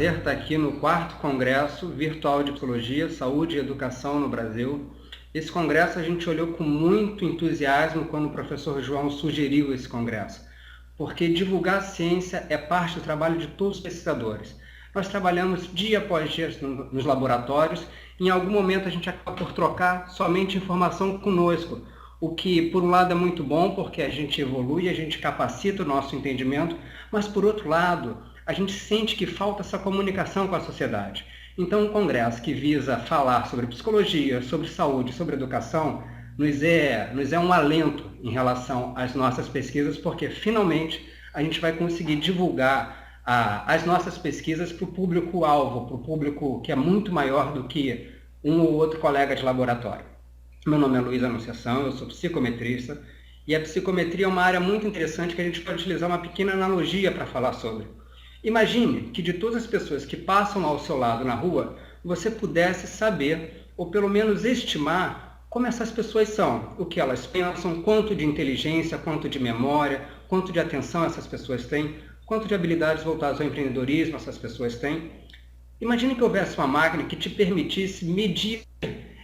prazer estar aqui no 4º Congresso Virtual de Psicologia, Saúde e Educação no Brasil. Esse congresso a gente olhou com muito entusiasmo quando o professor João sugeriu esse congresso, porque divulgar a ciência é parte do trabalho de todos os pesquisadores. Nós trabalhamos dia após dia nos laboratórios e em algum momento a gente acaba por trocar somente informação conosco, o que por um lado é muito bom porque a gente evolui, a gente capacita o nosso entendimento, mas por outro lado a gente sente que falta essa comunicação com a sociedade. Então, um congresso que visa falar sobre psicologia, sobre saúde, sobre educação, nos é um alento em relação às nossas pesquisas, porque finalmente a gente vai conseguir divulgar as nossas pesquisas para o público-alvo, para o público que é muito maior do que um ou outro colega de laboratório. Meu nome é Luiz Anunciação, eu sou psicometrista, e a psicometria é uma área muito interessante que a gente pode utilizar uma pequena analogia para falar sobre. Imagine que de todas as pessoas que passam ao seu lado na rua, você pudesse saber, ou pelo menos estimar, como essas pessoas são, o que elas pensam, quanto de inteligência, quanto de memória, quanto de atenção essas pessoas têm, quanto de habilidades voltadas ao empreendedorismo essas pessoas têm. Imagine que houvesse uma máquina que te permitisse medir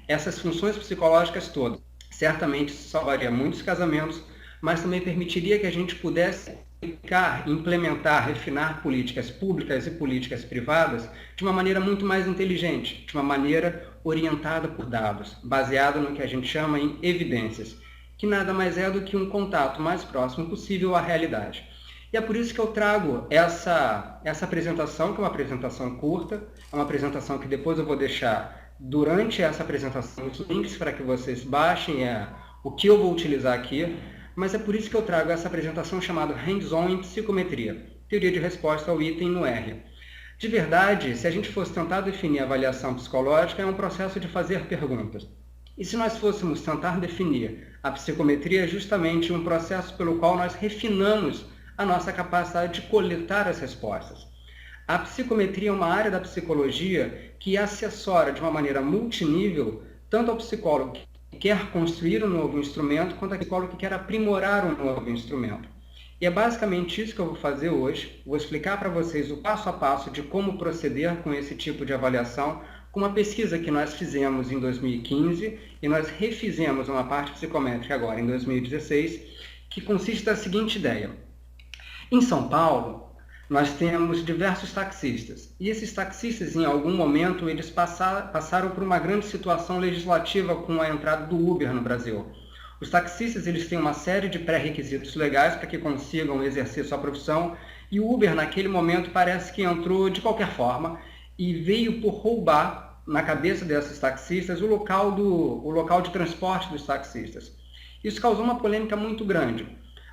essas funções psicológicas todas. Certamente isso salvaria muitos casamentos, mas também permitiria que a gente pudesse aplicar, implementar, refinar políticas públicas e políticas privadas de uma maneira muito mais inteligente, de uma maneira orientada por dados, baseada no que a gente chama em evidências, que nada mais é do que um contato mais próximo possível à realidade. E é por isso que eu trago essa apresentação, que é uma apresentação curta, é uma apresentação que depois eu vou deixar durante essa apresentação os links para que vocês baixem o que eu vou utilizar aqui, mas é por isso que eu trago essa apresentação chamada Hands-on em Psicometria, teoria de resposta ao item no R. De verdade, se a gente fosse tentar definir a avaliação psicológica, é um processo de fazer perguntas. E se nós fôssemos tentar definir a psicometria, é justamente um processo pelo qual nós refinamos a nossa capacidade de coletar as respostas. A psicometria é uma área da psicologia que assessora de uma maneira multinível tanto ao psicólogo que quer construir um novo instrumento, quanto ao psicólogo que quer aprimorar um novo instrumento. E é basicamente isso que eu vou fazer hoje. Vou explicar para vocês o passo a passo de como proceder com esse tipo de avaliação, com uma pesquisa que nós fizemos em 2015 e nós refizemos uma parte psicométrica agora em 2016, que consiste da seguinte ideia. Em São Paulo, nós temos diversos taxistas, e esses taxistas, em algum momento, eles passaram por uma grande situação legislativa com a entrada do Uber no Brasil. Os taxistas eles têm uma série de pré-requisitos legais para que consigam exercer sua profissão, e o Uber, naquele momento, parece que entrou de qualquer forma e veio por roubar, na cabeça desses taxistas, o local de transporte dos taxistas. Isso causou uma polêmica muito grande.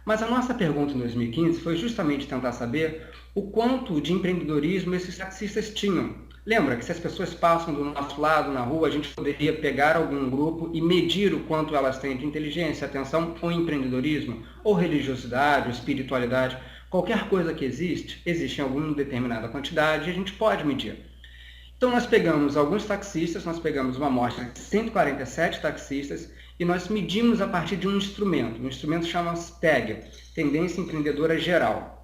Mas a nossa pergunta em 2015 foi justamente tentar saber o quanto de empreendedorismo esses taxistas tinham. Lembra que se as pessoas passam do nosso lado na rua, a gente poderia pegar algum grupo e medir o quanto elas têm de inteligência, atenção ou empreendedorismo, ou religiosidade, ou espiritualidade, qualquer coisa que existe em alguma determinada quantidade e a gente pode medir. Então nós pegamos alguns taxistas, nós pegamos uma amostra de 147 taxistas e nós medimos a partir de um instrumento chama-se TEG, Tendência Empreendedora Geral.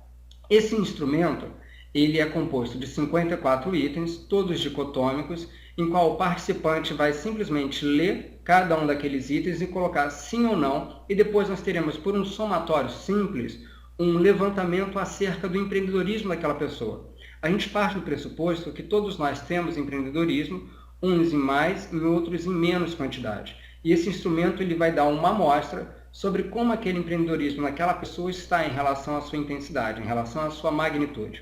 Esse instrumento ele é composto de 54 itens, todos dicotômicos, em qual o participante vai simplesmente ler cada um daqueles itens e colocar sim ou não, e depois nós teremos, por um somatório simples, um levantamento acerca do empreendedorismo daquela pessoa. A gente parte do pressuposto que todos nós temos empreendedorismo, uns em mais e outros em menos quantidade. E esse instrumento ele vai dar uma amostra sobre como aquele empreendedorismo naquela pessoa está em relação à sua intensidade, em relação à sua magnitude.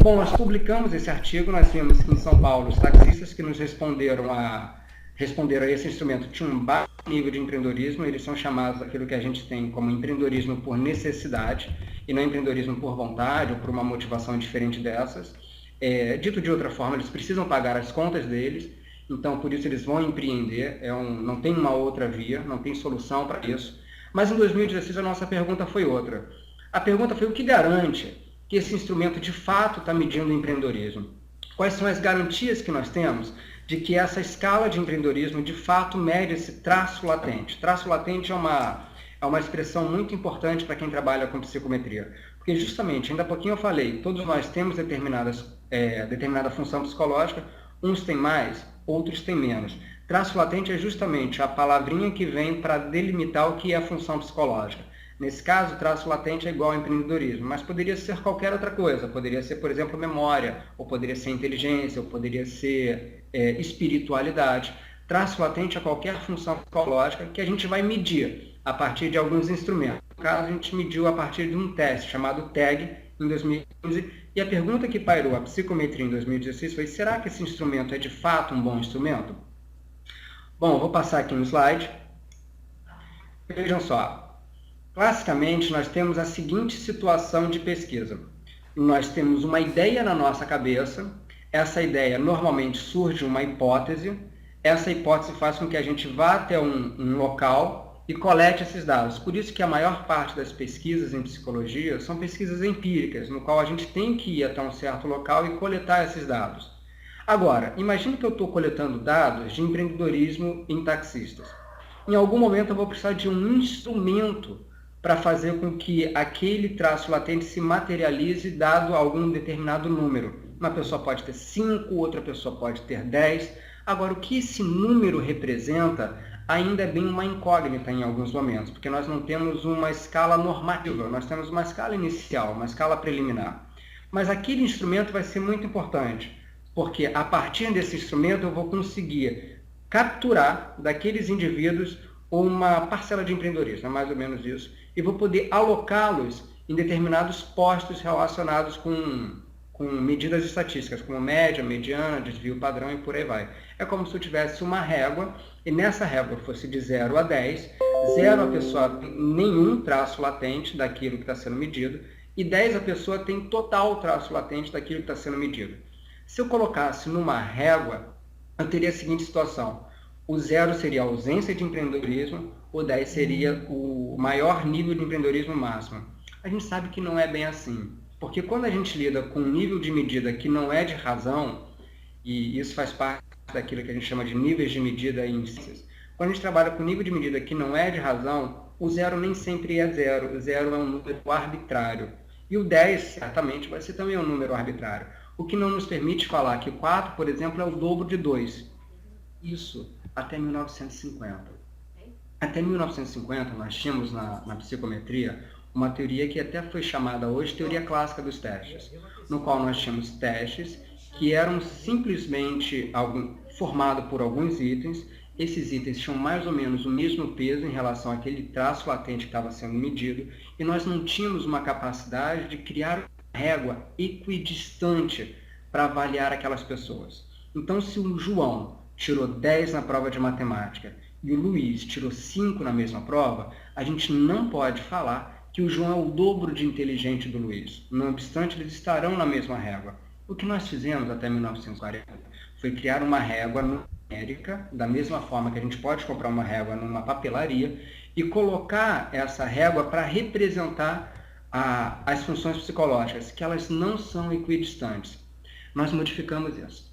Bom, nós publicamos esse artigo, nós vimos que em São Paulo os taxistas que nos responderam a esse instrumento tinham um baixo nível de empreendedorismo, eles são chamados daquilo que a gente tem como empreendedorismo por necessidade e não empreendedorismo por vontade ou por uma motivação diferente dessas. Dito de outra forma, eles precisam pagar as contas deles, então por isso eles vão empreender, não tem uma outra via, não tem solução para isso. Mas em 2016 a nossa pergunta foi outra. A pergunta foi o que garante que esse instrumento de fato está medindo o empreendedorismo? Quais são as garantias que nós temos de que essa escala de empreendedorismo de fato mede esse traço latente? Traço latente é uma expressão muito importante para quem trabalha com psicometria, porque justamente, ainda há pouquinho eu falei, todos nós temos determinadas determinada função psicológica, uns têm mais, outros têm menos. Traço latente é justamente a palavrinha que vem para delimitar o que é a função psicológica. Nesse caso, traço latente é igual ao empreendedorismo, mas poderia ser qualquer outra coisa. Poderia ser, por exemplo, memória, ou poderia ser inteligência, ou poderia ser espiritualidade. Traço latente é qualquer função psicológica que a gente vai medir a partir de alguns instrumentos. No caso, a gente mediu a partir de um teste chamado TAG, em 2015, e a pergunta que pairou a psicometria em 2016 foi: será que esse instrumento é de fato um bom instrumento? Bom, eu vou passar aqui no slide. Vejam só. Classicamente, nós temos a seguinte situação de pesquisa. Nós temos uma ideia na nossa cabeça, essa ideia normalmente surge uma hipótese, essa hipótese faz com que a gente vá até um local e colete esses dados. Por isso que a maior parte das pesquisas em psicologia são pesquisas empíricas, no qual a gente tem que ir até um certo local e coletar esses dados. Agora, imagine que eu estou coletando dados de empreendedorismo em taxistas. Em algum momento eu vou precisar de um instrumento para fazer com que aquele traço latente se materialize dado algum determinado número. Uma pessoa pode ter 5, outra pessoa pode ter 10. Agora, o que esse número representa ainda é bem uma incógnita em alguns momentos, porque nós não temos uma escala normativa, nós temos uma escala inicial, uma escala preliminar. Mas aquele instrumento vai ser muito importante, porque a partir desse instrumento eu vou conseguir capturar daqueles indivíduos uma parcela de empreendedorismo, é mais ou menos isso, e vou poder alocá-los em determinados postos relacionados com medidas estatísticas, como média, mediana, desvio padrão e por aí vai. É como se eu tivesse uma régua, e nessa régua fosse de 0 a 10, 0 a pessoa tem nenhum traço latente daquilo que está sendo medido, e 10 a pessoa tem total traço latente daquilo que está sendo medido. Se eu colocasse numa régua, eu teria a seguinte situação: o 0 seria a ausência de empreendedorismo, o 10 seria o maior nível de empreendedorismo máximo. A gente sabe que não é bem assim, porque quando a gente lida com um nível de medida que não é de razão, e isso faz parte daquilo que a gente chama de níveis de medida em ciências, quando a gente trabalha com nível de medida que não é de razão, o 0 nem sempre é 0, o 0 é um número arbitrário, e o 10 certamente vai ser também um número arbitrário, o que não nos permite falar que 4, por exemplo, é o dobro de 2. Isso até 1950. Até 1950, nós tínhamos na psicometria uma teoria que até foi chamada hoje teoria clássica dos testes, no qual nós tínhamos testes que eram simplesmente formados por alguns itens. Esses itens tinham mais ou menos o mesmo peso em relação àquele traço latente que estava sendo medido, e nós não tínhamos uma capacidade de criar uma régua equidistante para avaliar aquelas pessoas. Então, se o João tirou 10 na prova de matemática e o Luiz tirou 5 na mesma prova, a gente não pode falar que o João é o dobro de inteligente do Luiz. Não obstante, eles estarão na mesma régua. O que nós fizemos até 1940 foi criar uma régua numérica, da mesma forma que a gente pode comprar uma régua numa papelaria, e colocar essa régua para representar as funções psicológicas, que elas não são equidistantes. Nós modificamos isso.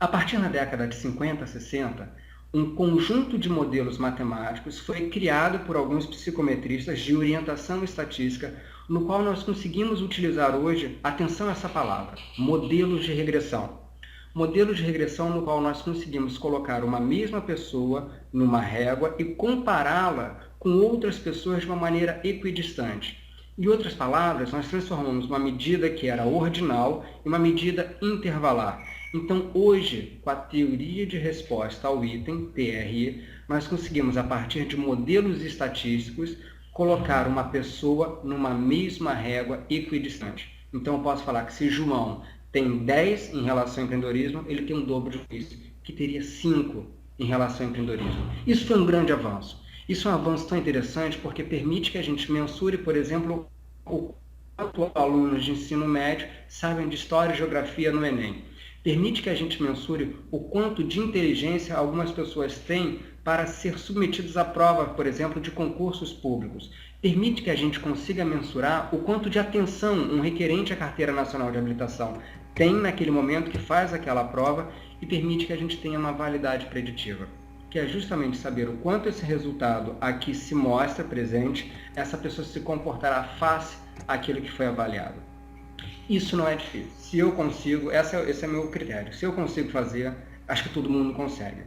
A partir da década de 50, 60, um conjunto de modelos matemáticos foi criado por alguns psicometristas de orientação estatística, no qual nós conseguimos utilizar hoje, atenção a essa palavra, modelos de regressão. Modelos de regressão no qual nós conseguimos colocar uma mesma pessoa numa régua e compará-la com outras pessoas de uma maneira equidistante. Em outras palavras, nós transformamos uma medida que era ordinal em uma medida intervalar. Então, hoje, com a teoria de resposta ao item, TRE, nós conseguimos, a partir de modelos estatísticos, colocar uma pessoa numa mesma régua equidistante. Então, eu posso falar que se João tem 10 em relação ao empreendedorismo, ele tem um dobro de Luiz, que teria 5 em relação ao empreendedorismo. Isso foi um grande avanço. Isso é um avanço tão interessante porque permite que a gente mensure, por exemplo, o quanto alunos de ensino médio sabem de história e geografia no Enem. Permite que a gente mensure o quanto de inteligência algumas pessoas têm para ser submetidos à prova, por exemplo, de concursos públicos. Permite que a gente consiga mensurar o quanto de atenção um requerente à Carteira Nacional de Habilitação tem naquele momento que faz aquela prova, e permite que a gente tenha uma validade preditiva, que é justamente saber o quanto esse resultado aqui se mostra presente, essa pessoa se comportará face àquilo que foi avaliado. Isso não é difícil. Se eu consigo, esse é o meu critério. Se eu consigo fazer, acho que todo mundo consegue.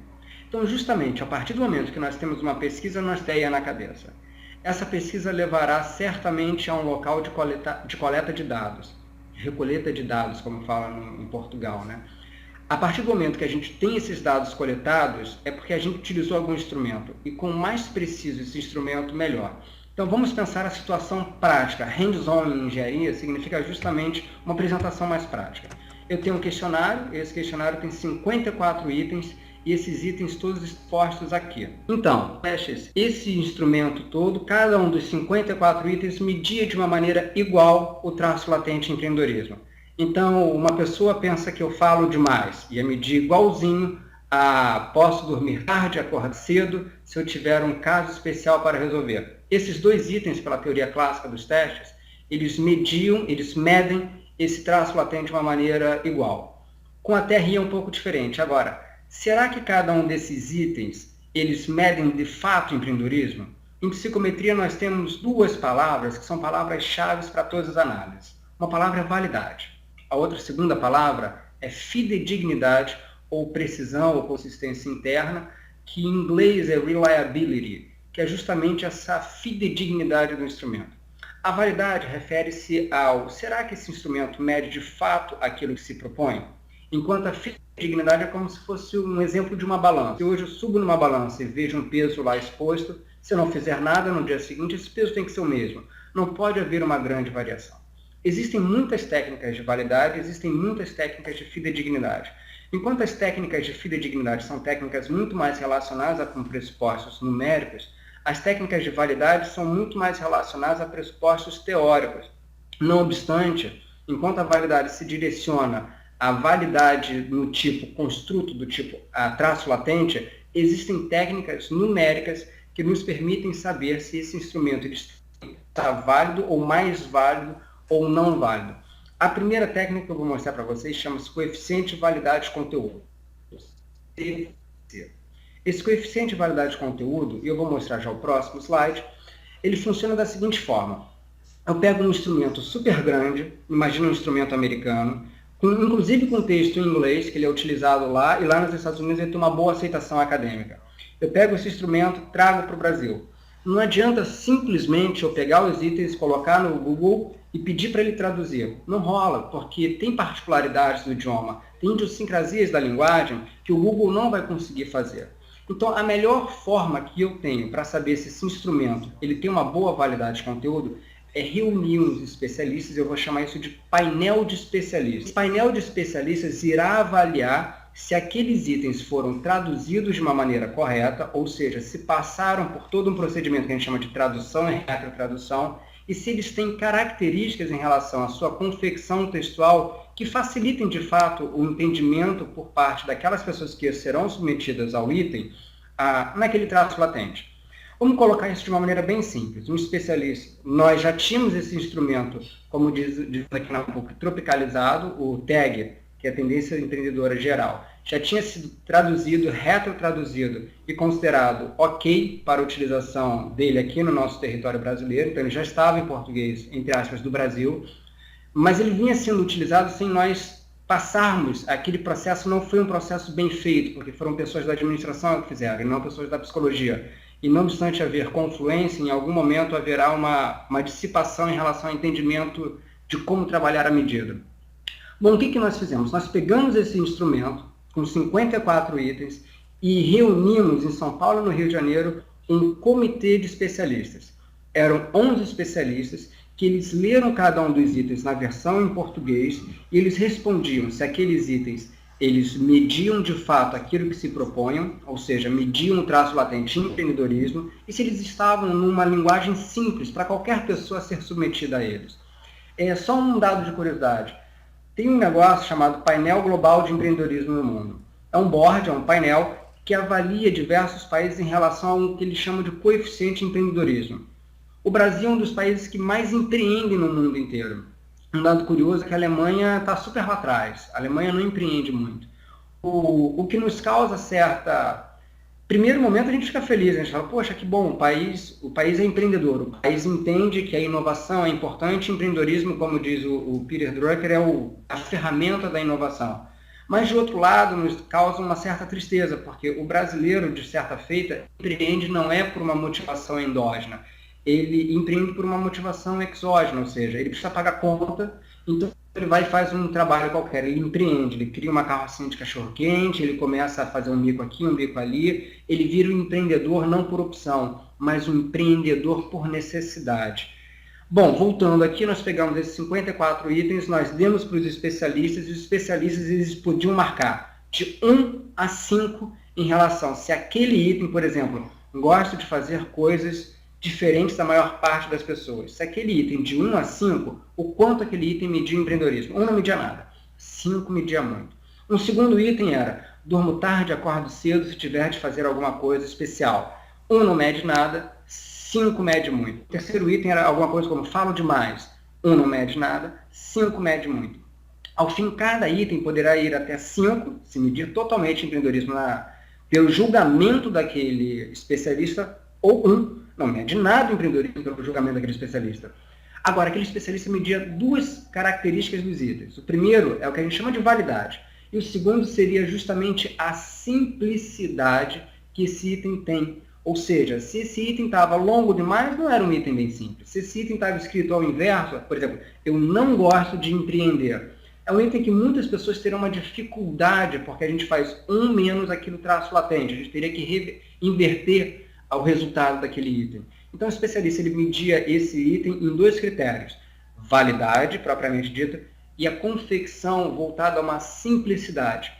Então, justamente, a partir do momento que nós temos uma pesquisa, uma ideia na cabeça, essa pesquisa levará certamente a um local de coleta de dados, recoleta de dados, como fala em Portugal, né? A partir do momento que a gente tem esses dados coletados, é porque a gente utilizou algum instrumento. E com mais preciso esse instrumento, melhor. Então vamos pensar a situação prática. Hands-on em engenharia significa justamente uma apresentação mais prática. Eu tenho um questionário, esse questionário tem 54 itens, e esses itens todos expostos aqui. Então, esse instrumento todo, cada um dos 54 itens media de uma maneira igual o traço latente em empreendedorismo. Então, uma pessoa pensa que eu falo demais, ia medir igualzinho a posso dormir tarde, acordar cedo, se eu tiver um caso especial para resolver. Esses dois itens, pela teoria clássica dos testes, eles medem esse traço latente de uma maneira igual. Com a TRI é um pouco diferente. Agora, será que cada um desses itens, eles medem de fato o empreendedorismo? Em psicometria nós temos duas palavras que são palavras-chave para todas as análises. Uma palavra é validade. A outra segunda palavra é fidedignidade, ou precisão, ou consistência interna, que em inglês é reliability, que é justamente essa fidedignidade do instrumento. A validade refere-se ao, será que esse instrumento mede de fato aquilo que se propõe? Enquanto a fidedignidade é como se fosse um exemplo de uma balança. Se hoje eu subo numa balança e vejo um peso lá exposto, se eu não fizer nada no dia seguinte, esse peso tem que ser o mesmo. Não pode haver uma grande variação. Existem muitas técnicas de validade, existem muitas técnicas de fidedignidade. Enquanto as técnicas de fidedignidade são técnicas muito mais relacionadas com pressupostos numéricos, as técnicas de validade são muito mais relacionadas a pressupostos teóricos. Não obstante, enquanto a validade se direciona à validade no tipo construto, do tipo traço latente, existem técnicas numéricas que nos permitem saber se esse instrumento está válido ou mais válido ou não válido. A primeira técnica que eu vou mostrar para vocês chama-se coeficiente de validade de conteúdo. Esse coeficiente de validade de conteúdo, e eu vou mostrar já o próximo slide, ele funciona da seguinte forma. Eu pego um instrumento super grande, imagina um instrumento americano, inclusive com texto em inglês, que ele é utilizado lá, e lá nos Estados Unidos ele tem uma boa aceitação acadêmica. Eu pego esse instrumento e trago para o Brasil. Não adianta simplesmente eu pegar os itens, colocar no Google e pedir para ele traduzir. Não rola, porque tem particularidades do idioma, tem idiosincrasias da linguagem que o Google não vai conseguir fazer. Então, a melhor forma que eu tenho para saber se esse instrumento ele tem uma boa validade de conteúdo é reunir uns especialistas, eu vou chamar isso de painel de especialistas. O painel de especialistas irá avaliar se aqueles itens foram traduzidos de uma maneira correta, ou seja, se passaram por todo um procedimento que a gente chama de tradução e retrotradução, e se eles têm características em relação à sua confecção textual que facilitem, de fato, o entendimento por parte daquelas pessoas que serão submetidas ao item naquele traço latente. Vamos colocar isso de uma maneira bem simples. Um especialista, nós já tínhamos esse instrumento, como diz aqui na PUC, tropicalizado, o TAG, que é a Tendência Empreendedora Geral, já tinha sido traduzido, retrotraduzido e considerado ok para a utilização dele aqui no nosso território brasileiro, então ele já estava em português, entre aspas, do Brasil, mas ele vinha sendo utilizado sem nós passarmos, aquele processo não foi um processo bem feito, porque foram pessoas da administração que fizeram, e não pessoas da psicologia. E não obstante haver confluência, em algum momento haverá uma dissipação em relação ao entendimento de como trabalhar a medida. Bom, o que nós fizemos? Nós pegamos esse instrumento, com 54 itens, e reunimos em São Paulo e no Rio de Janeiro um comitê de especialistas. Eram 11 especialistas que eles leram cada um dos itens na versão em português e eles respondiam se aqueles itens eles mediam de fato aquilo que se proponham, ou seja, mediam o traço latente em empreendedorismo, e se eles estavam numa linguagem simples para qualquer pessoa ser submetida a eles. Só um dado de curiosidade. Tem um negócio chamado Painel Global de Empreendedorismo no Mundo. É um board, é um painel que avalia diversos países em relação ao que eles chamam de coeficiente de empreendedorismo. O Brasil é um dos países que mais empreendem no mundo inteiro. Um dado curioso é que a Alemanha está super lá atrás. A Alemanha não empreende muito. O que nos causa certa Primeiro momento a gente fica feliz, a gente fala, poxa, que bom, o país é empreendedor, o país entende que a inovação é importante, empreendedorismo, como diz o Peter Drucker, é a ferramenta da inovação. Mas, de outro lado, nos causa uma certa tristeza, porque o brasileiro, de certa feita, empreende não é por uma motivação endógena, ele empreende por uma motivação exógena, ou seja, ele precisa pagar conta, então ele vai e faz um trabalho qualquer, ele empreende, ele cria uma carrocinha de cachorro-quente, ele começa a fazer um bico aqui, um bico ali, ele vira um empreendedor não por opção, mas um empreendedor por necessidade. Bom, voltando aqui, nós pegamos esses 54 itens, nós demos para os especialistas, e os especialistas eles podiam marcar de 1 a 5 em relação se aquele item, por exemplo, gosta de fazer coisas diferentes da maior parte das pessoas. Se aquele item de 1 a 5, o quanto aquele item media empreendedorismo? 1 não media nada, 5 media muito. Um segundo item era, durmo tarde, acordo cedo se tiver de fazer alguma coisa especial. 1 não mede nada, 5 mede muito. O terceiro item era alguma coisa como falo demais. 1 não mede nada, 5 mede muito. Ao fim, cada item poderá ir até 5, se medir totalmente empreendedorismo pelo julgamento daquele especialista, ou 1 não mede nada o empreendedorismo pelo julgamento daquele especialista. Agora, aquele especialista media 2 características dos itens. O primeiro é o que a gente chama de validade. E o segundo seria justamente a simplicidade que esse item tem. Ou seja, se esse item estava longo demais, não era um item bem simples. Se esse item estava escrito ao inverso, por exemplo, eu não gosto de empreender. É um item que muitas pessoas terão uma dificuldade, porque a gente faz 1 menos aquilo traço latente. A gente teria que inverter ao resultado daquele item. Então, o especialista ele media esse item em 2 critérios. Validade, propriamente dita, e a confecção voltada a uma simplicidade.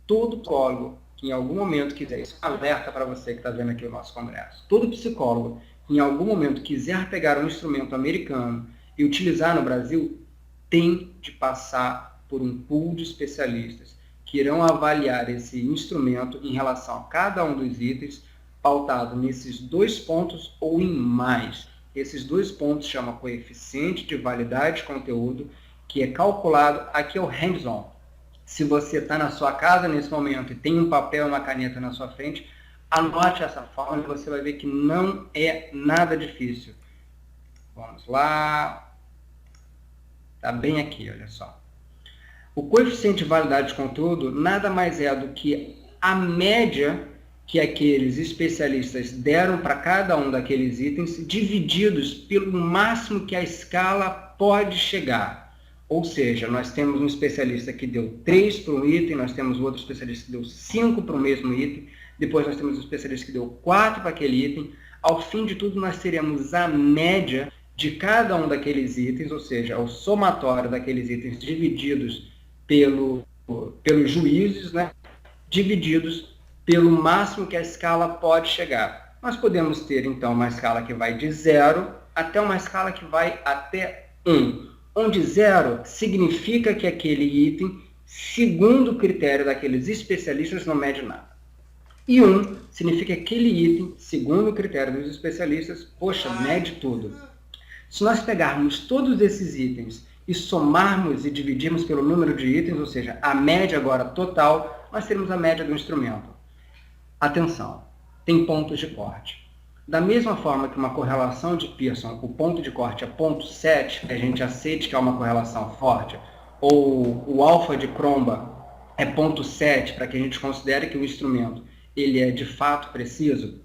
Todo psicólogo que em algum momento quiser, isso é um alerta para você que está vendo aqui o nosso congresso, todo psicólogo que em algum momento quiser pegar um instrumento americano e utilizar no Brasil, tem de passar por um pool de especialistas que irão avaliar esse instrumento em relação a cada um dos itens, pautado nesses 2 pontos ou em mais. Esses 2 pontos chamam coeficiente de validade de conteúdo, que é calculado, aqui é o hands-on. Se você está na sua casa nesse momento e tem um papel e uma caneta na sua frente, anote essa fórmula e você vai ver que não é nada difícil. Vamos lá. Está bem aqui, olha só. O coeficiente de validade de conteúdo nada mais é do que a média que aqueles especialistas deram para cada um daqueles itens, divididos pelo máximo que a escala pode chegar. Ou seja, nós temos um especialista que deu 3 para um item, nós temos outro especialista que deu 5 para o mesmo item, depois nós temos um especialista que deu 4 para aquele item. Ao fim de tudo, nós teremos a média de cada um daqueles itens, ou seja, o somatório daqueles itens divididos pelos juízes, né, divididos pelo máximo que a escala pode chegar. Nós podemos ter, então, uma escala que vai de 0 até uma escala que vai até 1. Onde 0 significa que aquele item, segundo o critério daqueles especialistas, não mede nada. E 1 significa que aquele item, segundo o critério dos especialistas, poxa, mede tudo. Se nós pegarmos todos esses itens e somarmos e dividirmos pelo número de itens, ou seja, a média agora total, nós teremos a média do instrumento. Atenção, tem pontos de corte. Da mesma forma que uma correlação de Pearson, o ponto de corte é 0,7, que a gente aceite que é uma correlação forte, ou o alfa de Cromba é 0,7, para que a gente considere que o instrumento ele é de fato preciso,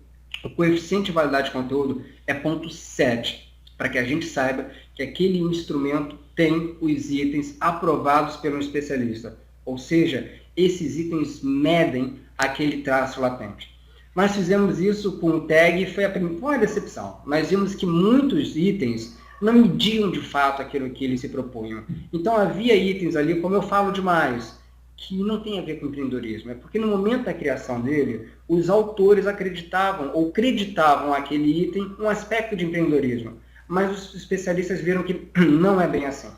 o coeficiente de validade de conteúdo é 0,7, para que a gente saiba que aquele instrumento tem os itens aprovados pelo especialista. Ou seja, esses itens medem aquele traço latente. Nós fizemos isso com o tag e foi uma decepção. Nós vimos que muitos itens não mediam de fato aquilo que eles se propunham. Então havia itens ali, como eu falo demais, que não tem a ver com empreendedorismo. É porque no momento da criação dele, os autores acreditavam ou creditavam aquele item um aspecto de empreendedorismo. Mas os especialistas viram que não é bem assim.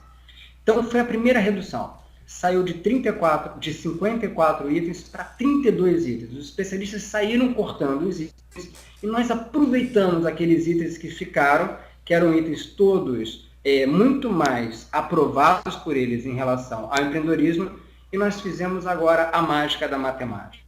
Então foi a primeira redução. Saiu de 54 itens para 32 itens. Os especialistas saíram cortando os itens e nós aproveitamos aqueles itens que ficaram, que eram itens todos muito mais aprovados por eles em relação ao empreendedorismo, e nós fizemos agora a mágica da matemática.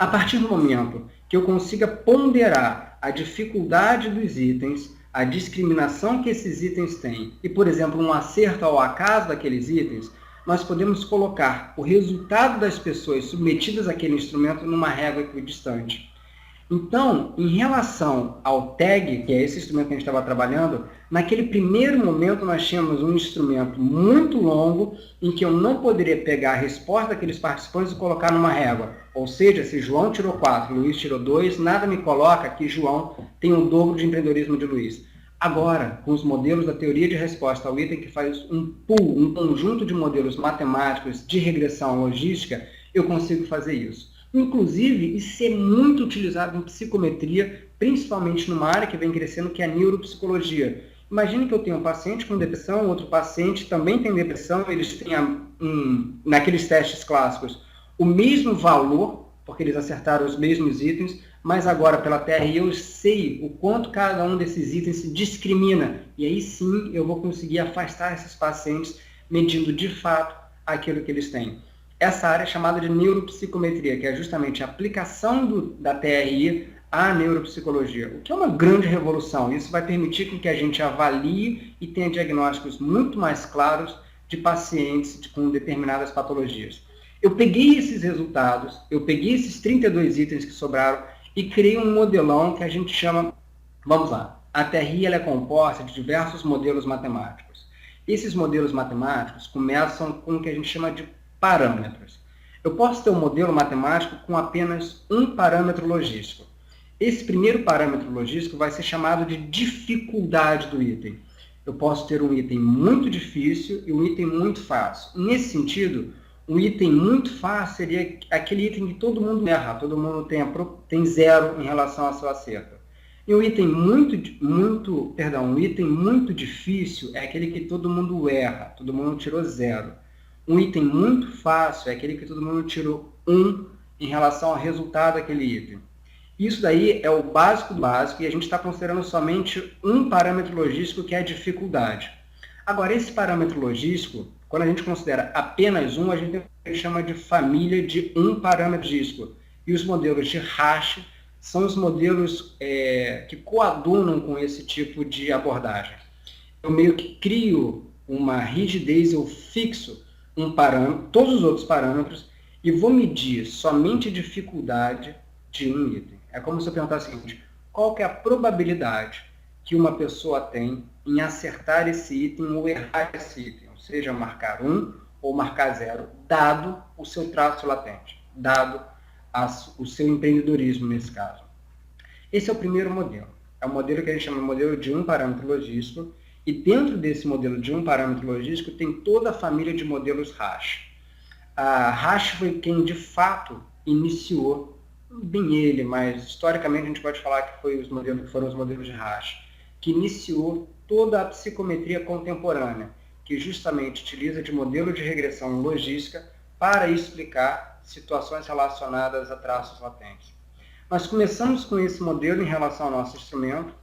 A partir do momento que eu consiga ponderar a dificuldade dos itens, a discriminação que esses itens têm e, por exemplo, um acerto ao acaso daqueles itens, nós podemos colocar o resultado das pessoas submetidas àquele instrumento numa régua equidistante. Então, em relação ao tag, que é esse instrumento que a gente estava trabalhando, naquele primeiro momento nós tínhamos um instrumento muito longo em que eu não poderia pegar a resposta daqueles participantes e colocar numa régua. Ou seja, se João tirou 4, Luiz tirou 2, nada me coloca que João tem o dobro de empreendedorismo de Luiz. Agora, com os modelos da teoria de resposta ao item, que faz um pool, um conjunto de modelos matemáticos de regressão logística, eu consigo fazer isso. Inclusive, isso é muito utilizado em psicometria, principalmente numa área que vem crescendo, que é a neuropsicologia. Imagine que eu tenho um paciente com depressão, outro paciente também tem depressão, eles têm, naqueles testes clássicos, o mesmo valor, porque eles acertaram os mesmos itens, mas agora pela TRI eu sei o quanto cada um desses itens se discrimina. E aí sim eu vou conseguir afastar esses pacientes medindo de fato aquilo que eles têm. Essa área é chamada de neuropsicometria, que é justamente a aplicação da TRI à neuropsicologia, o que é uma grande revolução. Isso vai permitir que a gente avalie e tenha diagnósticos muito mais claros de pacientes com determinadas patologias. Eu peguei esses resultados, eu peguei esses 32 itens que sobraram e criei um modelão que a gente chama, vamos lá, a TRI ela é composta de diversos modelos matemáticos. Esses modelos matemáticos começam com o que a gente chama de parâmetros. Eu posso ter um modelo matemático com apenas um parâmetro logístico. Esse primeiro parâmetro logístico vai ser chamado de dificuldade do item. Eu posso ter um item muito difícil e um item muito fácil. Nesse sentido, um item muito fácil seria aquele item que todo mundo erra, todo mundo tem zero em relação ao seu acerto. E um item um item muito difícil é aquele que todo mundo erra, todo mundo tirou zero. Um item muito fácil é aquele que todo mundo tirou 1 em relação ao resultado daquele item. Isso daí é o básico do básico e a gente está considerando somente um parâmetro logístico, que é a dificuldade. Agora, esse parâmetro logístico, quando a gente considera apenas um, a gente chama de família de um parâmetro logístico. E os modelos de Rasch são os modelos que coadunam com esse tipo de abordagem. Eu meio que crio uma rigidez, eu fixo um parâmetro, todos os outros parâmetros, e vou medir somente a dificuldade de um item. É como se eu perguntasse o seguinte: qual que é a probabilidade que uma pessoa tem em acertar esse item ou errar esse item? Ou seja, marcar 1 ou marcar 0, dado o seu traço latente, dado o seu empreendedorismo nesse caso. Esse é o primeiro modelo. É o modelo que a gente chama de modelo de um parâmetro logístico, e dentro desse modelo de um parâmetro logístico tem toda a família de modelos Rasch. A Rasch foi quem de fato iniciou, bem ele, mas historicamente a gente pode falar que foram os modelos de Rasch, que iniciou toda a psicometria contemporânea, que justamente utiliza de modelo de regressão logística para explicar situações relacionadas a traços latentes. Nós começamos com esse modelo em relação ao nosso instrumento.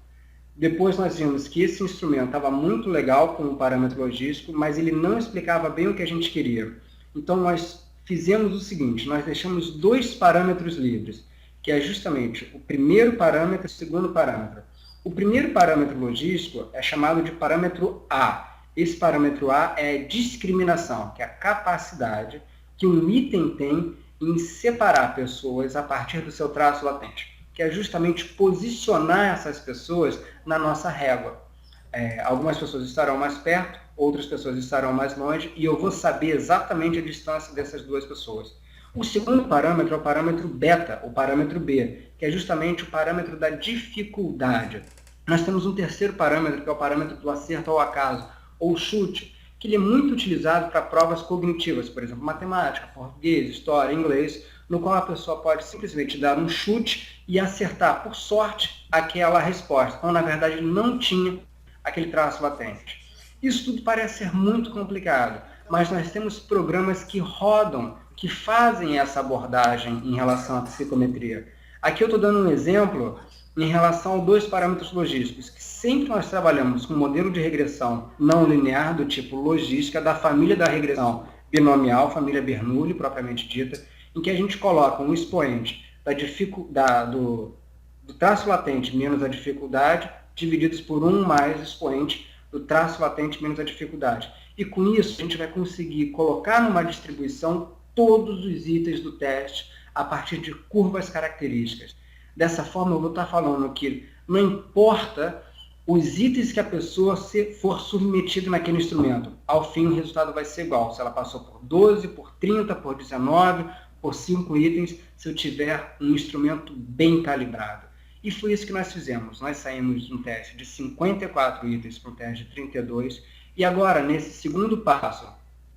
Depois nós vimos que esse instrumento estava muito legal com o parâmetro logístico, mas ele não explicava bem o que a gente queria. Então nós fizemos o seguinte: nós deixamos 2 parâmetros livres, que é justamente o primeiro parâmetro e o segundo parâmetro. O primeiro parâmetro logístico é chamado de parâmetro A. Esse parâmetro A é a discriminação, que é a capacidade que um item tem em separar pessoas a partir do seu traço latente, que é justamente posicionar essas pessoas na nossa régua. Algumas pessoas estarão mais perto, outras pessoas estarão mais longe, e eu vou saber exatamente a distância dessas 2 pessoas. O segundo parâmetro é o parâmetro beta, o parâmetro B, que é justamente o parâmetro da dificuldade. Nós temos um terceiro parâmetro, que é o parâmetro do acerto ao acaso, ou chute, que ele é muito utilizado para provas cognitivas, por exemplo, matemática, português, história, inglês, no qual a pessoa pode simplesmente dar um chute e acertar, por sorte, aquela resposta. Então, na verdade, ele não tinha aquele traço latente. Isso tudo parece ser muito complicado, mas nós temos programas que rodam, que fazem essa abordagem em relação à psicometria. Aqui eu estou dando um exemplo em relação a 2 parâmetros logísticos, que sempre nós trabalhamos com um modelo de regressão não linear do tipo logística, da família da regressão binomial, família Bernoulli, propriamente dita, em que a gente coloca um expoente do traço latente menos a dificuldade, divididos por 1 mais o expoente do traço latente menos a dificuldade. E com isso, a gente vai conseguir colocar numa distribuição todos os itens do teste a partir de curvas características. Dessa forma, eu vou estar falando que não importa os itens que a pessoa for submetida naquele instrumento, ao fim o resultado vai ser igual. Se ela passou por 12, por 30, por 19, por 5 itens, se eu tiver um instrumento bem calibrado. E foi isso que nós fizemos. Nós saímos de um teste de 54 itens para um teste de 32. E agora, nesse segundo passo,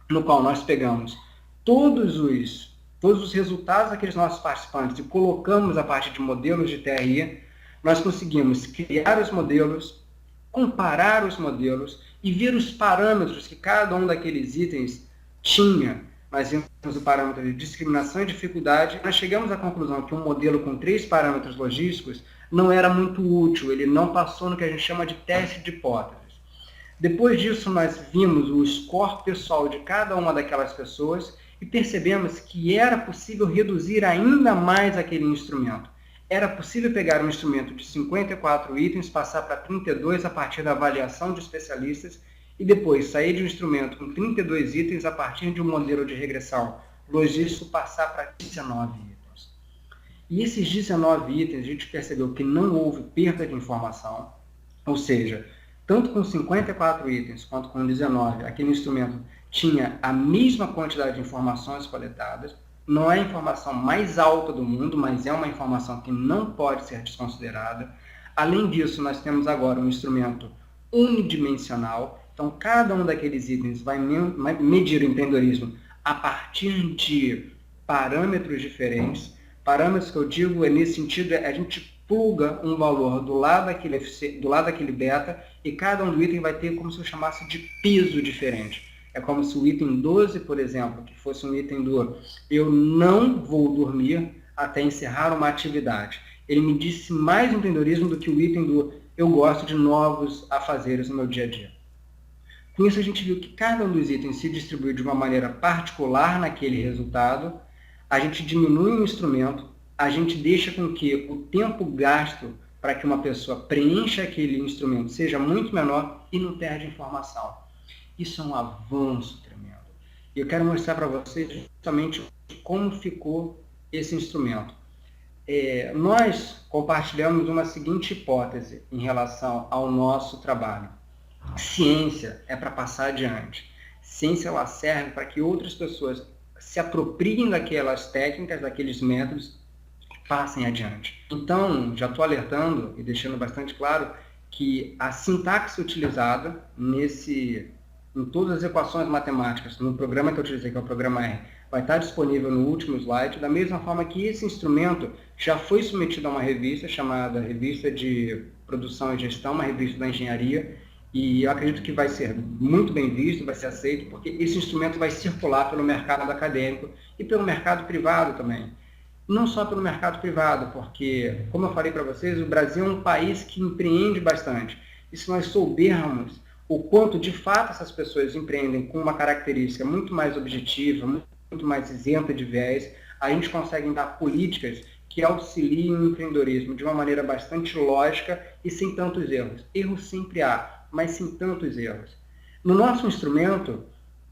no qual nós pegamos todos os resultados daqueles nossos participantes e colocamos a partir de modelos de TRI, nós conseguimos criar os modelos, comparar os modelos e ver os parâmetros que cada um daqueles itens tinha. Nós vimos o parâmetro de discriminação e dificuldade. Nós chegamos à conclusão que um modelo com 3 parâmetros logísticos não era muito útil, ele não passou no que a gente chama de teste de hipóteses. Depois disso, nós vimos o score pessoal de cada uma daquelas pessoas e percebemos que era possível reduzir ainda mais aquele instrumento. Era possível pegar um instrumento de 54 itens, passar para 32 a partir da avaliação de especialistas e depois sair de um instrumento com 32 itens a partir de um modelo de regressão logístico passar para 19 itens. E esses 19 itens a gente percebeu que não houve perda de informação, ou seja, tanto com 54 itens quanto com 19, aquele instrumento tinha a mesma quantidade de informações coletadas. Não é a informação mais alta do mundo, mas é uma informação que não pode ser desconsiderada. Além disso, nós temos agora um instrumento unidimensional. Então, cada um daqueles itens vai medir o empreendedorismo a partir de parâmetros diferentes. Parâmetros que eu digo nesse sentido, a gente pluga um valor do lado daquele beta e cada um do item vai ter como se eu chamasse de peso diferente. É como se o item 12, por exemplo, que fosse um item do eu não vou dormir até encerrar uma atividade. Ele me disse mais empreendedorismo do que o item do eu gosto de novos afazeres no meu dia a dia. Com isso, a gente viu que cada um dos itens se distribui de uma maneira particular naquele resultado, a gente diminui o instrumento, a gente deixa com que o tempo gasto para que uma pessoa preencha aquele instrumento seja muito menor e não perde informação. Isso é um avanço tremendo. E eu quero mostrar para vocês justamente como ficou esse instrumento. Nós compartilhamos uma seguinte hipótese em relação ao nosso trabalho. Ciência é para passar adiante. Ciência ela serve para que outras pessoas se apropriem daquelas técnicas, daqueles métodos e passem adiante. Então, já estou alertando e deixando bastante claro que a sintaxe utilizada em todas as equações matemáticas, no programa que eu utilizei, que é o programa R, vai estar disponível no último slide, da mesma forma que esse instrumento já foi submetido a uma revista chamada Revista de Produção e Gestão, uma revista da engenharia, e eu acredito que vai ser muito bem visto, vai ser aceito, porque esse instrumento vai circular pelo mercado acadêmico e pelo mercado privado também. Não só pelo mercado privado, porque, como eu falei para vocês, o Brasil é um país que empreende bastante. E se nós soubermos o quanto de fato essas pessoas empreendem com uma característica muito mais objetiva, muito mais isenta de viés, a gente consegue dar políticas que auxiliem o empreendedorismo de uma maneira bastante lógica e sem tantos erros. Erros sempre há, mas sem tantos erros. No nosso instrumento,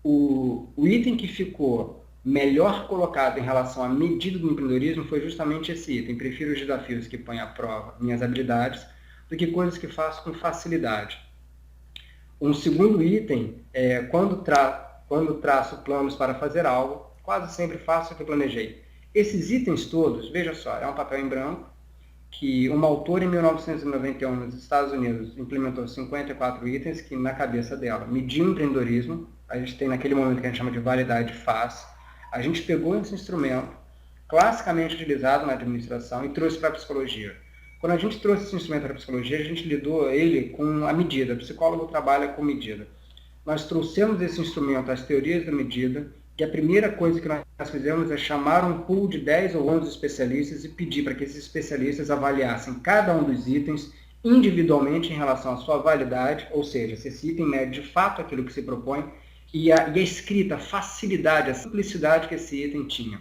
o item que ficou melhor colocado em relação à medida do empreendedorismo foi justamente esse item. Prefiro os desafios que põem à prova minhas habilidades do que coisas que faço com facilidade. Um segundo item é quando traço planos para fazer algo, quase sempre faço o que eu planejei. Esses itens todos, veja só, é um papel em branco que uma autora em 1991 nos Estados Unidos implementou 54 itens que na cabeça dela mediam empreendedorismo. A gente tem naquele momento que a gente chama de validade FAS. A gente pegou esse instrumento, classicamente utilizado na administração, e trouxe para a psicologia. Quando a gente trouxe esse instrumento para a psicologia, a gente lidou ele com a medida. O psicólogo trabalha com medida. Nós trouxemos esse instrumento às teorias da medida, e a primeira coisa que nós fizemos é chamar um pool de 10 ou 11 especialistas e pedir para que esses especialistas avaliassem cada um dos itens individualmente em relação à sua validade, ou seja, se esse item mede de fato aquilo que se propõe, e a escrita, a facilidade, a simplicidade que esse item tinha.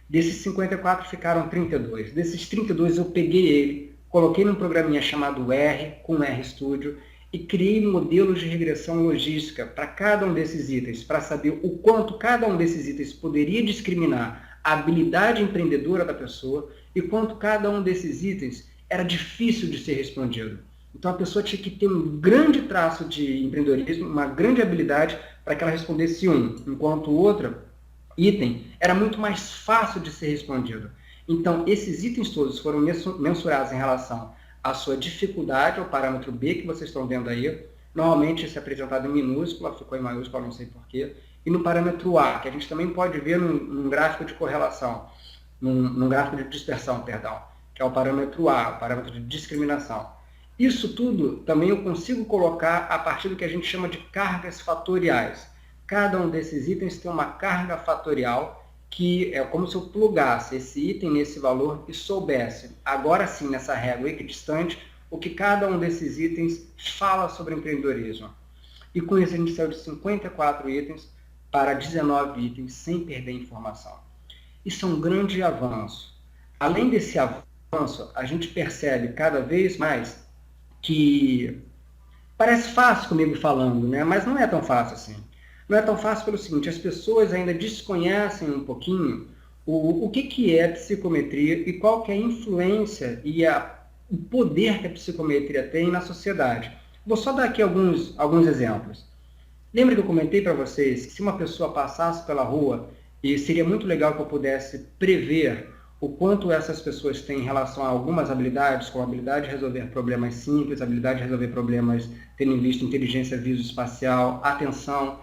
Desses 54 ficaram 32. Desses 32 eu peguei ele, coloquei num programinha chamado R, com RStudio, e criei modelos de regressão logística para cada um desses itens, para saber o quanto cada um desses itens poderia discriminar a habilidade empreendedora da pessoa e quanto cada um desses itens era difícil de ser respondido. Então a pessoa tinha que ter um grande traço de empreendedorismo, uma grande habilidade para que ela respondesse um, enquanto o outro item era muito mais fácil de ser respondido. Então esses itens todos foram mensurados em relação à sua dificuldade, ao parâmetro B que vocês estão vendo aí. Normalmente esse é apresentado em minúscula, ficou em maiúscula, não sei porquê. E no parâmetro A, que a gente também pode ver num gráfico de correlação, num gráfico de dispersão, perdão, que é o parâmetro A, o parâmetro de discriminação. Isso tudo também eu consigo colocar a partir do que a gente chama de cargas fatoriais. Cada um desses itens tem uma carga fatorial que é como se eu plugasse esse item nesse valor e soubesse, agora sim, nessa régua equidistante, o que cada um desses itens fala sobre empreendedorismo. E com isso a gente saiu de 54 itens para 19 itens sem perder informação. Isso é um grande avanço. Além desse avanço, a gente percebe cada vez mais que parece fácil comigo falando, né? Mas não é tão fácil assim. Não é tão fácil pelo seguinte, as pessoas ainda desconhecem um pouquinho o que é psicometria e qual que é a influência e o poder que a psicometria tem na sociedade. Vou só dar aqui alguns exemplos. Lembra que eu comentei para vocês que se uma pessoa passasse pela rua, e seria muito legal que eu pudesse prever o quanto essas pessoas têm em relação a algumas habilidades, como a habilidade de resolver problemas simples, a habilidade de resolver problemas tendo em vista inteligência visoespacial, atenção.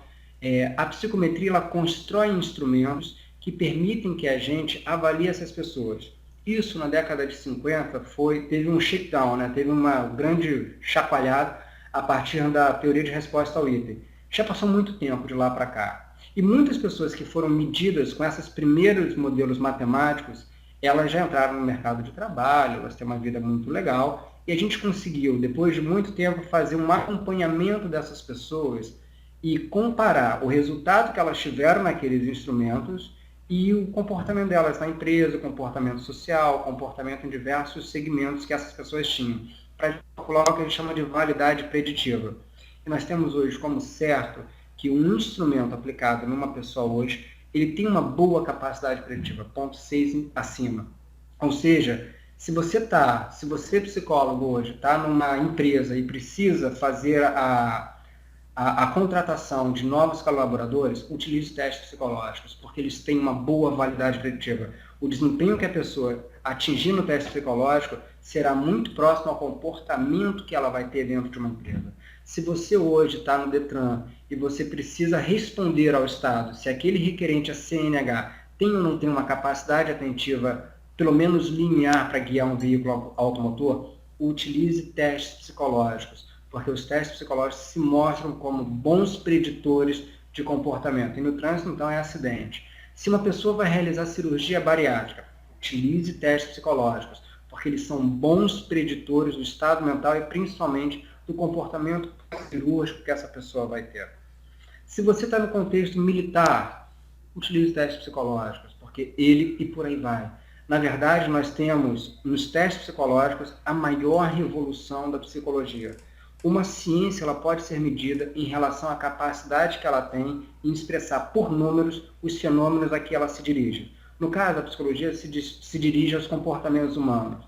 A psicometria ela constrói instrumentos que permitem que a gente avalie essas pessoas. Isso na década de 50 teve um shakedown, né? Teve uma grande chacoalhada a partir da teoria de resposta ao item. Já passou muito tempo de lá para cá. E muitas pessoas que foram medidas com esses primeiros modelos matemáticos, elas já entraram no mercado de trabalho, elas têm uma vida muito legal, e a gente conseguiu, depois de muito tempo, fazer um acompanhamento dessas pessoas e comparar o resultado que elas tiveram naqueles instrumentos e o comportamento delas na empresa, o comportamento social, o comportamento em diversos segmentos que essas pessoas tinham, para calcular o que a gente chama de validade preditiva. E nós temos hoje como certo que um instrumento aplicado numa pessoa hoje, ele tem uma boa capacidade preditiva, 0,6 acima. Ou seja, se você psicólogo hoje, está numa empresa e precisa fazer a contratação de novos colaboradores, utilize testes psicológicos, porque eles têm uma boa validade preditiva. O desempenho que a pessoa atingir no teste psicológico será muito próximo ao comportamento que ela vai ter dentro de uma empresa. Se você hoje está no Detran e você precisa responder ao Estado se aquele requerente, a CNH, tem ou não tem uma capacidade atentiva, pelo menos linear, para guiar um veículo automotor, utilize testes psicológicos, porque os testes psicológicos se mostram como bons preditores de comportamento. E no trânsito, então, é acidente. Se uma pessoa vai realizar cirurgia bariátrica, utilize testes psicológicos, porque eles são bons preditores do estado mental e principalmente do comportamento cirúrgico que essa pessoa vai ter. Se você está no contexto militar, utilize testes psicológicos, porque ele e por aí vai. Na verdade, nós temos nos testes psicológicos a maior revolução da psicologia. Uma ciência ela pode ser medida em relação à capacidade que ela tem em expressar por números os fenômenos a que ela se dirige. No caso, a psicologia se dirige aos comportamentos humanos.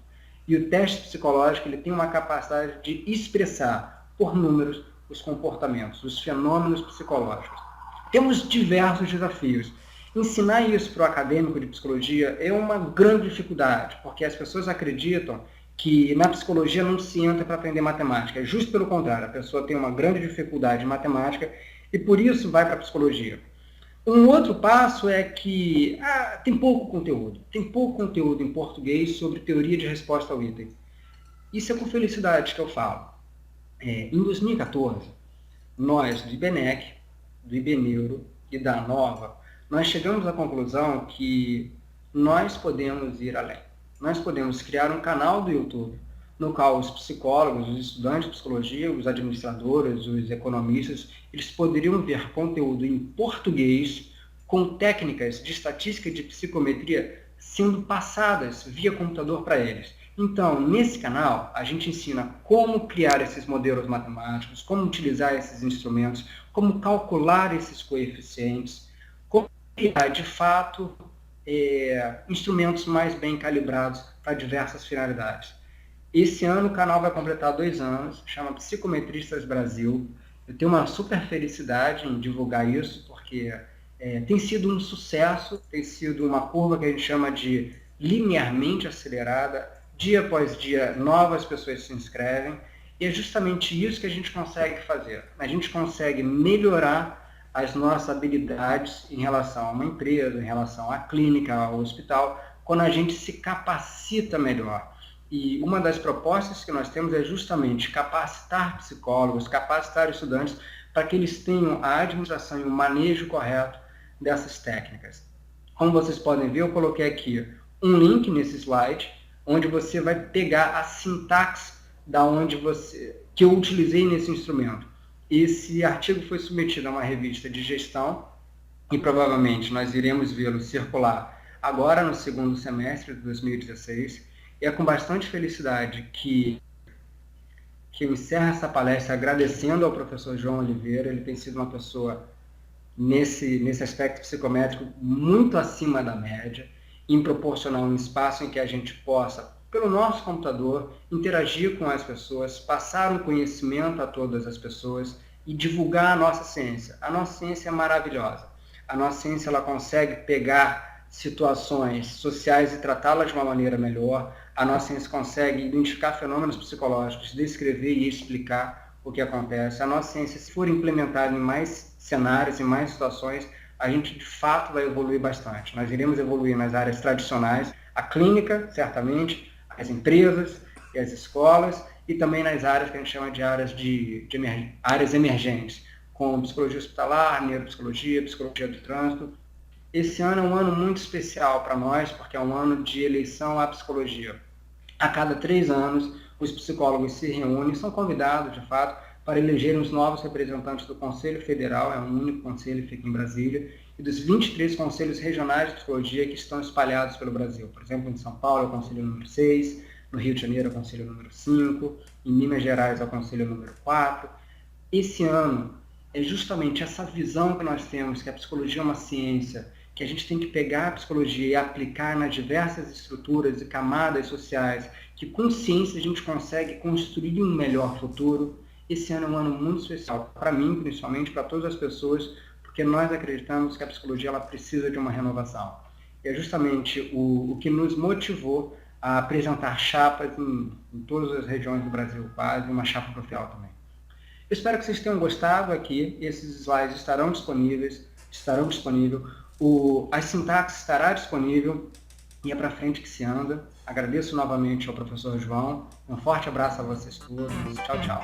E o teste psicológico ele tem uma capacidade de expressar por números os comportamentos, os fenômenos psicológicos. Temos diversos desafios. Ensinar isso para o acadêmico de psicologia é uma grande dificuldade, porque as pessoas acreditam que na psicologia não se entra para aprender matemática. É justo pelo contrário, a pessoa tem uma grande dificuldade em matemática e por isso vai para a psicologia. Um outro passo é que tem pouco conteúdo em português sobre teoria de resposta ao item. Isso é com felicidade que eu falo. Em 2014, nós do IBNEC, do IBNeuro e da ANOVA, nós chegamos à conclusão que nós podemos ir além. Nós podemos criar um canal do YouTube, no qual os psicólogos, os estudantes de psicologia, os administradores, os economistas, eles poderiam ver conteúdo em português, com técnicas de estatística e de psicometria sendo passadas via computador para eles. Então, nesse canal, a gente ensina como criar esses modelos matemáticos, como utilizar esses instrumentos, como calcular esses coeficientes, como criar, de fato, instrumentos mais bem calibrados para diversas finalidades. Esse ano o canal vai completar 2 anos, chama Psicometristas Brasil. Eu tenho uma super felicidade em divulgar isso, porque tem sido um sucesso, tem sido uma curva que a gente chama de linearmente acelerada. Dia após dia, novas pessoas se inscrevem, e é justamente isso que a gente consegue fazer. A gente consegue melhorar as nossas habilidades em relação a uma empresa, em relação à clínica, ao hospital, quando a gente se capacita melhor. E uma das propostas que nós temos é justamente capacitar psicólogos, capacitar estudantes para que eles tenham a administração e o manejo correto dessas técnicas. Como vocês podem ver, eu coloquei aqui um link nesse slide, onde você vai pegar a sintaxe que eu utilizei nesse instrumento. Esse artigo foi submetido a uma revista de gestão e provavelmente nós iremos vê-lo circular agora no segundo semestre de 2016. E é com bastante felicidade que eu encerro essa palestra agradecendo ao professor João Oliveira. Ele tem sido uma pessoa, nesse aspecto psicométrico, muito acima da média, em proporcionar um espaço em que a gente possa, pelo nosso computador, interagir com as pessoas, passar um conhecimento a todas as pessoas e divulgar a nossa ciência. A nossa ciência é maravilhosa. A nossa ciência ela consegue pegar situações sociais e tratá-las de uma maneira melhor. A nossa ciência consegue identificar fenômenos psicológicos, descrever e explicar o que acontece. A nossa ciência, se for implementada em mais cenários, em mais situações, a gente de fato vai evoluir bastante. Nós iremos evoluir nas áreas tradicionais, a clínica, certamente, as empresas e as escolas, e também nas áreas que a gente chama de áreas emergentes, como psicologia hospitalar, neuropsicologia, psicologia do trânsito. Esse ano é um ano muito especial para nós, porque é um ano de eleição à psicologia. A cada 3 anos, os psicólogos se reúnem, são convidados, de fato, para elegerem os novos representantes do Conselho Federal, é um único conselho, fica em Brasília, e dos 23 conselhos regionais de psicologia que estão espalhados pelo Brasil. Por exemplo, em São Paulo é o conselho número 6, no Rio de Janeiro é o conselho número 5, em Minas Gerais é o conselho número 4. Esse ano é justamente essa visão que nós temos, que a psicologia é uma ciência, que a gente tem que pegar a psicologia e aplicar nas diversas estruturas e camadas sociais, que com ciência a gente consegue construir um melhor futuro. Esse ano é um ano muito especial, para mim, principalmente, para todas as pessoas, porque nós acreditamos que a psicologia ela precisa de uma renovação. E é justamente o que nos motivou a apresentar chapas em todas as regiões do Brasil, quase, uma chapa para o final também. Eu espero que vocês tenham gostado aqui, esses slides estarão disponíveis, a sintaxe estará disponível, e é para frente que se anda. Agradeço novamente ao professor João, um forte abraço a vocês todos, tchau, tchau.